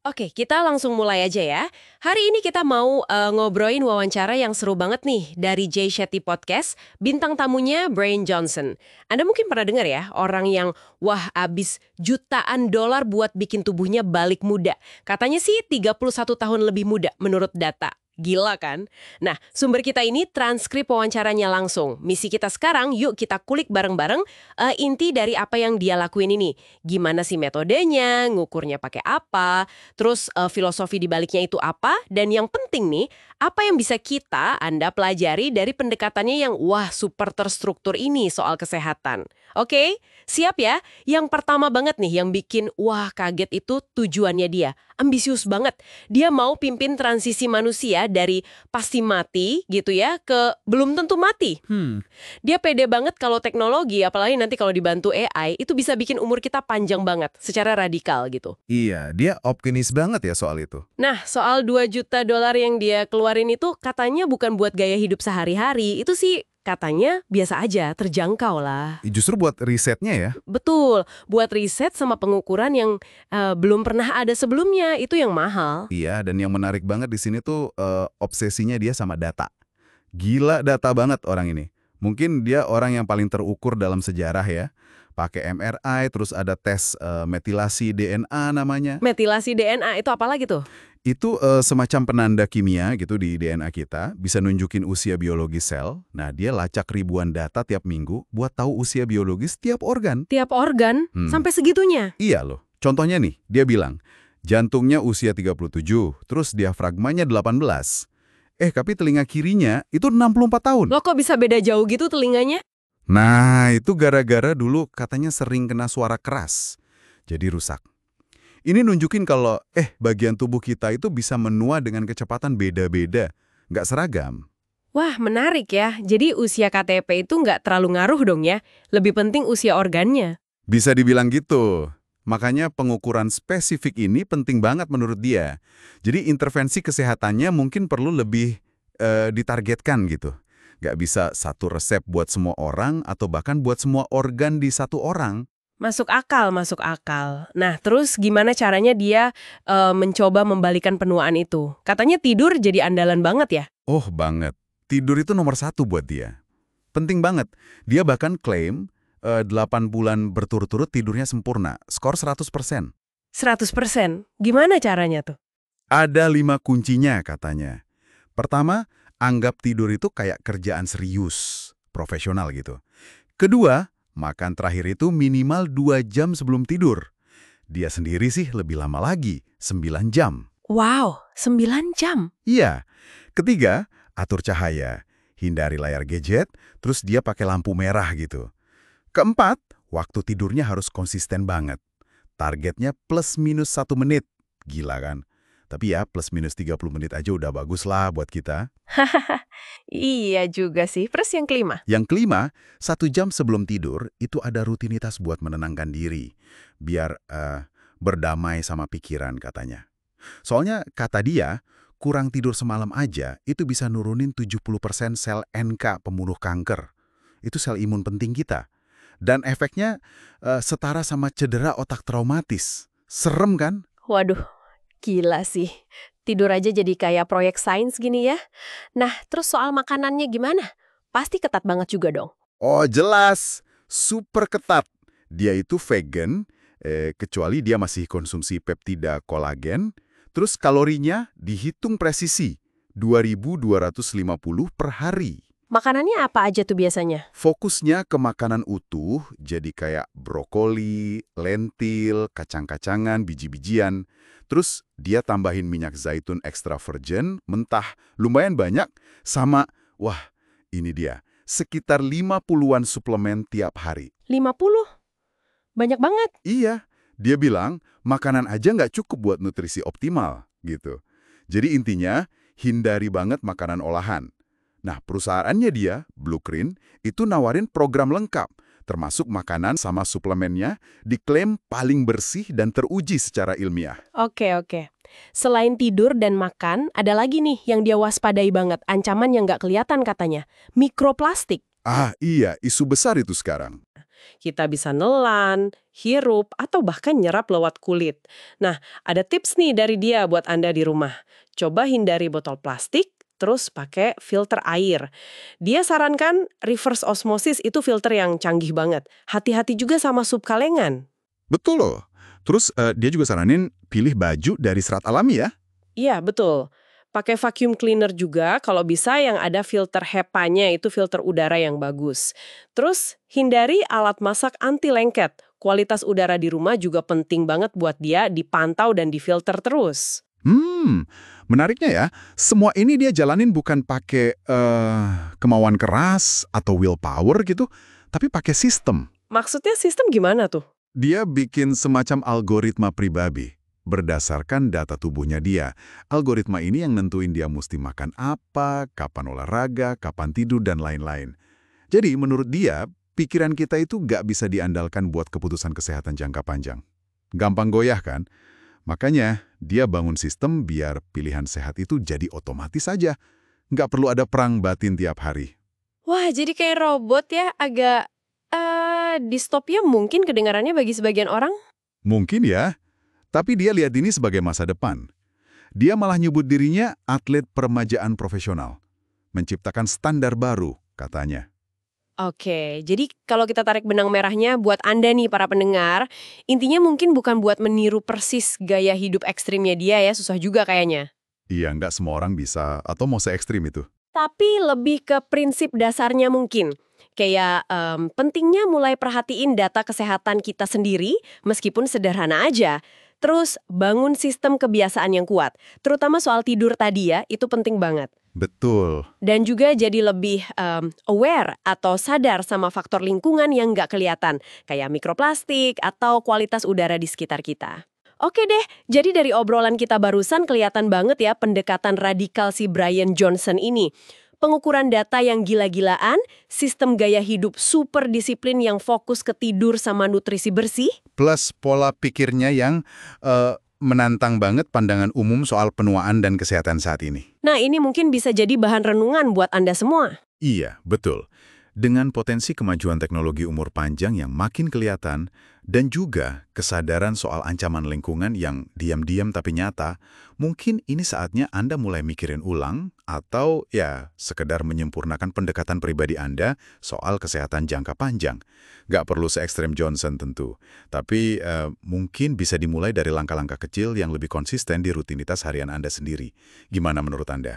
Oke, kita langsung mulai aja ya. Hari ini kita mau ngobrolin wawancara yang seru banget nih dari Jay Shetty Podcast, bintang tamunya Brian Johnson. Anda mungkin pernah dengar ya, orang yang wah abis jutaan dolar buat bikin tubuhnya balik muda. Katanya sih 31 tahun lebih muda menurut data. Gila kan? Nah, sumber kita ini transkrip wawancaranya langsung. Misi kita sekarang, yuk kita kulik bareng-bareng inti dari apa yang dia lakuin ini. Gimana sih metodenya, ngukurnya pakai apa, terus filosofi di baliknya itu apa, dan yang penting nih, apa yang bisa Anda pelajari dari pendekatannya yang wah super terstruktur ini soal kesehatan. Oke, siap ya? Yang pertama banget nih yang bikin wah kaget itu tujuannya dia. Ambisius banget. Dia mau pimpin transisi manusia dari pasti mati gitu ya ke belum tentu mati. Dia pede banget kalau teknologi, apalagi nanti kalau dibantu AI, itu bisa bikin umur kita panjang banget secara radikal gitu. Iya, dia optimis banget ya soal itu. Nah, soal 2 juta dolar yang dia keluarin itu katanya bukan buat gaya hidup sehari-hari. Itu sih katanya biasa aja, terjangkau lah. Justru buat risetnya ya. Betul, buat riset sama pengukuran yang belum pernah ada sebelumnya, itu yang mahal. Iya, dan yang menarik banget di sini tuh obsesinya dia sama data. Gila data banget orang ini. Mungkin dia orang yang paling terukur dalam sejarah ya. Pakai MRI, terus ada tes metilasi DNA namanya. Metilasi DNA itu apa lagi tuh? Itu semacam penanda kimia gitu di DNA kita, bisa nunjukin usia biologis sel. Nah, dia lacak ribuan data tiap minggu buat tahu usia biologis tiap organ. Tiap organ? Sampai segitunya? Iya loh. Contohnya nih, dia bilang, jantungnya usia 37, terus diafragmanya 18. Tapi telinga kirinya itu 64 tahun. Loh kok bisa beda jauh gitu telinganya? Nah, itu gara-gara dulu katanya sering kena suara keras, jadi rusak. Ini nunjukin kalau bagian tubuh kita itu bisa menua dengan kecepatan beda-beda, nggak seragam. Wah, menarik ya. Jadi usia KTP itu nggak terlalu ngaruh dong ya. Lebih penting usia organnya. Bisa dibilang gitu. Makanya pengukuran spesifik ini penting banget menurut dia. Jadi intervensi kesehatannya mungkin perlu lebih ditargetkan gitu. Nggak bisa satu resep buat semua orang atau bahkan buat semua organ di satu orang. Masuk akal, masuk akal. Nah, terus gimana caranya dia mencoba membalikan penuaan itu? Katanya tidur jadi andalan banget ya? Oh banget. Tidur itu nomor 1 buat dia. Penting banget. Dia bahkan klaim 8 bulan berturut-turut tidurnya sempurna. Skor 100%. 100%? Gimana caranya tuh? Ada 5 kuncinya katanya. Pertama, anggap tidur itu kayak kerjaan serius, profesional gitu. Kedua, makan terakhir itu minimal 2 jam sebelum tidur. Dia sendiri sih lebih lama lagi, 9 jam. Wow, 9 jam? Iya. Ketiga, atur cahaya. Hindari layar gadget, terus dia pakai lampu merah gitu. Keempat, waktu tidurnya harus konsisten banget. Targetnya plus minus 1 menit. Gila kan? Tapi ya plus minus 30 menit aja udah bagus lah buat kita. Iya juga sih. Terus yang kelima? Yang kelima, 1 jam sebelum tidur itu ada rutinitas buat menenangkan diri. Biar berdamai sama pikiran katanya. Soalnya kata dia, kurang tidur semalam aja itu bisa nurunin 70% sel NK pembunuh kanker. Itu sel imun penting kita. Dan efeknya setara sama cedera otak traumatis. Serem kan? Waduh, gila sih. Tidur aja jadi kayak proyek sains gini ya. Nah, terus soal makanannya gimana? Pasti ketat banget juga dong. Oh jelas, super ketat. Dia itu vegan, kecuali dia masih konsumsi peptida kolagen. Terus kalorinya dihitung presisi, 2.250 per hari. Makanannya apa aja tuh biasanya? Fokusnya ke makanan utuh, jadi kayak brokoli, lentil, kacang-kacangan, biji-bijian. Terus dia tambahin minyak zaitun extra virgin, mentah, lumayan banyak, sama, wah ini dia, sekitar 50-an suplemen tiap hari. 50? Banyak banget. Iya, dia bilang makanan aja nggak cukup buat nutrisi optimal, gitu. Jadi intinya, hindari banget makanan olahan. Nah, perusahaannya dia, Blueprint, itu nawarin program lengkap, termasuk makanan sama suplemennya, diklaim paling bersih dan teruji secara ilmiah. Oke. Selain tidur dan makan, ada lagi nih yang dia waspadai banget, ancaman yang nggak kelihatan katanya. Mikroplastik. Ah, iya, isu besar itu sekarang. Kita bisa nelan, hirup, atau bahkan nyerap lewat kulit. Nah, ada tips nih dari dia buat Anda di rumah. Coba hindari botol plastik, terus pakai filter air. Dia sarankan reverse osmosis itu filter yang canggih banget. Hati-hati juga sama sup kalengan. Betul loh. Terus dia juga saranin pilih baju dari serat alami ya. Iya, betul. Pakai vacuum cleaner juga kalau bisa yang ada filter HEPA-nya itu filter udara yang bagus. Terus hindari alat masak anti lengket. Kualitas udara di rumah juga penting banget buat dia dipantau dan difilter terus. Menariknya ya, semua ini dia jalanin bukan pakai kemauan keras atau willpower gitu, tapi pakai sistem. Maksudnya sistem gimana tuh? Dia bikin semacam algoritma pribadi berdasarkan data tubuhnya dia. Algoritma ini yang nentuin dia mesti makan apa, kapan olahraga, kapan tidur, dan lain-lain. Jadi menurut dia, pikiran kita itu nggak bisa diandalkan buat keputusan kesehatan jangka panjang. Gampang goyah kan? Makanya dia bangun sistem biar pilihan sehat itu jadi otomatis saja. Nggak perlu ada perang batin tiap hari. Wah, jadi kayak robot ya, agak distopia mungkin kedengarannya bagi sebagian orang. Mungkin ya, tapi dia lihat ini sebagai masa depan. Dia malah nyebut dirinya atlet peremajaan profesional. Menciptakan standar baru, katanya. Oke, jadi kalau kita tarik benang merahnya buat Anda nih para pendengar, intinya mungkin bukan buat meniru persis gaya hidup ekstrimnya dia ya, susah juga kayaknya. Iya, nggak semua orang bisa atau mau se-ekstrim itu. Tapi lebih ke prinsip dasarnya mungkin. Kayak pentingnya mulai perhatiin data kesehatan kita sendiri, meskipun sederhana aja. Terus bangun sistem kebiasaan yang kuat. Terutama soal tidur tadi ya, itu penting banget. Betul. Dan juga jadi lebih aware atau sadar sama faktor lingkungan yang nggak kelihatan, kayak mikroplastik atau kualitas udara di sekitar kita. Oke deh, jadi dari obrolan kita barusan kelihatan banget ya pendekatan radikal si Brian Johnson ini. Pengukuran data yang gila-gilaan, sistem gaya hidup super disiplin yang fokus ke tidur sama nutrisi bersih. Plus pola pikirnya yang menantang banget pandangan umum soal penuaan dan kesehatan saat ini. Nah, ini mungkin bisa jadi bahan renungan buat Anda semua. Iya, betul. Dengan potensi kemajuan teknologi umur panjang yang makin kelihatan, dan juga kesadaran soal ancaman lingkungan yang diam-diam tapi nyata, mungkin ini saatnya Anda mulai mikirin ulang atau ya sekedar menyempurnakan pendekatan pribadi Anda soal kesehatan jangka panjang. Nggak perlu se-ekstrem Johnson tentu, tapi mungkin bisa dimulai dari langkah-langkah kecil yang lebih konsisten di rutinitas harian Anda sendiri. Gimana menurut Anda?